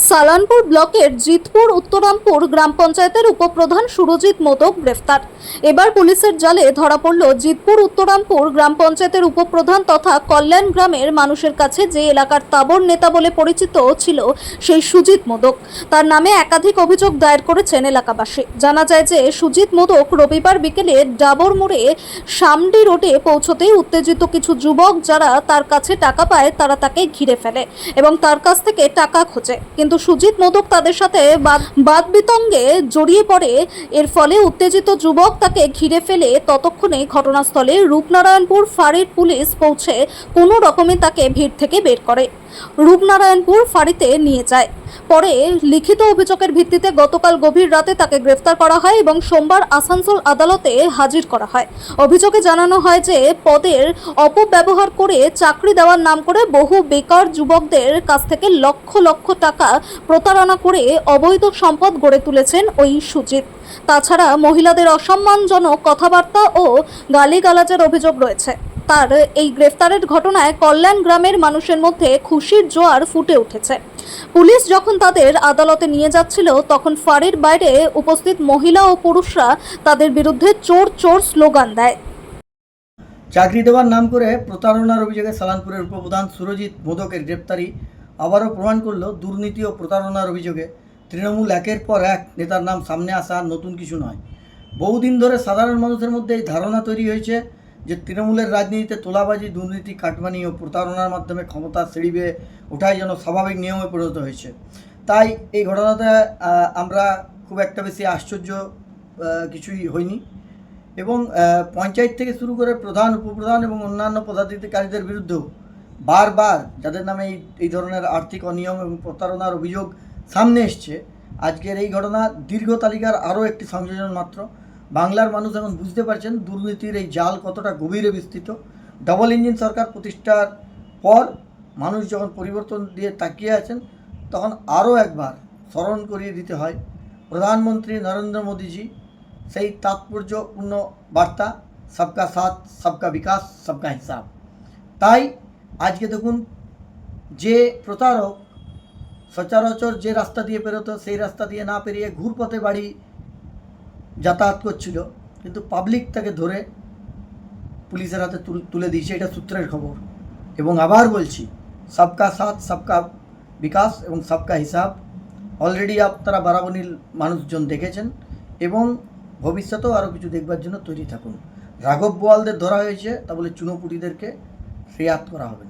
সালানপুর ব্লকের জিতপুর উত্তরামপুর গ্রাম পঞ্চায়েতের উপপ্রধান সুরজিৎ মোদক গ্রেফতার। এবার পুলিশের জালে ধরা পড়ল জিতপুর উত্তরামপুর গ্রাম পঞ্চায়েতের উপপ্রধান তথা কল্যাণ গ্রামের মানুষের কাছে যে এলাকার তাবড় নেতা বলে পরিচিত ছিল সেই সুজিত মোদক। তার নামে একাধিক অভিযোগ দায়ের করেছেন এলাকাবাসী। জানা যায় যে সুজিত মোদক রবিবার বিকেলে ডাবর মোড়ে সামডি রোডে পৌঁছতেই উত্তেজিত কিছু যুবক যারা তার কাছে টাকা পায় তারা তাকে ঘিরে ফেলে এবং তার কাছ থেকে টাকা খোঁজে। কিন্তু সুজিত মোদক তাদের সাথে বাদবিতণ্ডে জড়িয়ে পড়ে। এর ফলে উত্তেজিত যুবক তাকে ঘিরে ফেলে। ততক্ষণে ঘটনাস্থলে রূপনারায়ণপুর ফাঁড়ির পুলিশ পৌঁছে কোনো রকমে তাকে ভিড় থেকে বের করে রূপনারায়ণপুর ফাঁড়িতে নিয়ে যায়। পরে লিখিত অভিযোগের ভিত্তিতে গতকাল গভীর রাতে তাকে গ্রেফতার করা হয় এবং সোমবার আসানসোল আদালতে হাজির করা হয়। অভিযোগে জানানো হয় যে পদের অপব্যবহার করে চাকরি দেওয়ার নাম করে বহু বেকার যুবকদের কাছ থেকে লক্ষ লক্ষ টাকা প্রতারণা করে অবৈধ সম্পদ গড়ে তুলেছেন ওই সুজিত। তাছাড়া মহিলাদের অসম্মানজনক কথাবার্তা ও গালিগালাজের অভিযোগ রয়েছে। তার এই গ্রেফতারের ঘটনায় কল্যাণ গ্রামের মানুষের মধ্যে খুশির জোয়ার ফুটে উঠেছে। পুলিশ যখন তাদের আদালতে নিয়ে যাচ্ছিল তখন ফাঁড়ির বাইরে উপস্থিত মহিলা ও পুরুষরা তাদের বিরুদ্ধে চোর চোর স্লোগান দেয়। চাকরি দেওয়ার নাম করে প্রতারণার অভিযোগে সালানপুরের উপপ্রধান সুরজিৎ মোদকের গ্রেপ্তারি আবারও প্রমাণ করল দুর্নীতি ও প্রতারণার অভিযোগে তৃণমূল একের পর এক নেতার নাম সামনে আসা নতুন কিছু নয়। বহুদিন ধরে সাধারণ মানুষের মধ্যে এই ধারণা তৈরি হয়েছে যে তৃণমূলের রাজনীতিতে তোলাবাজি, দুর্নীতি, কাটমানি ও প্রতারণার মাধ্যমে ক্ষমতা সিঁড়ি বেয়ে ওঠাই যেন স্বাভাবিক নিয়মে পরিণত হয়েছে। তাই এই ঘটনাতে আমরা খুব একটা বেশি আশ্চর্য কিছুই হয়নি এবং পঞ্চায়েত থেকে শুরু করে প্রধান, উপপ্রধান এবং অন্যান্য পদাধিকারীদের বিরুদ্ধেও বারবার যাদের নামে এই ধরনের আর্থিক অনিয়ম এবং প্রতারণার অভিযোগ সামনে এসছে, আজকের এই ঘটনা দীর্ঘ তালিকার আরও একটি সংযোজন মাত্র। বাংলার মানুষ এখন বুঝতে পারছেন দুর্নীতির এই জাল কতটা গভীরে বিস্তৃত। ডবল ইঞ্জিন সরকার প্রতিষ্ঠার পর মানুষ যখন পরিবর্তন দিয়ে তাকিয়ে আছেন তখন আরও একবার স্মরণ করিয়ে দিতে হয় প্রধানমন্ত্রী নরেন্দ্র মোদীজি সেই তাৎপর্যপূর্ণ বার্তা, সবকা সাথ, সবকা বিকাশ, সবকা হিসাব। তাই আজকে দেখুন, যে প্রতারক সচরাচর যে রাস্তা দিয়ে পেরোতো সেই রাস্তা দিয়ে না পেরিয়ে ঘুরপথে বাড়ি যাতায়াত করছিল, কিন্তু পাবলিক তাকে ধরে পুলিশের হাতে তুলে দিয়েছে। এটা সূত্রের খবর। এবং আবার বলছি, সবকা সাথ, সবকা বিকাশ এবং সবকা হিসাব অলরেডি আপনারা বারাবণীর মানুষজন দেখেছেন এবং ভবিষ্যতেও আরও কিছু দেখবার জন্য তৈরি থাকুন। রাঘব বোয়ালদের ধরা হয়েছে, তা বলে চুনোপুটিদেরকে রেয়াত করা হবে না।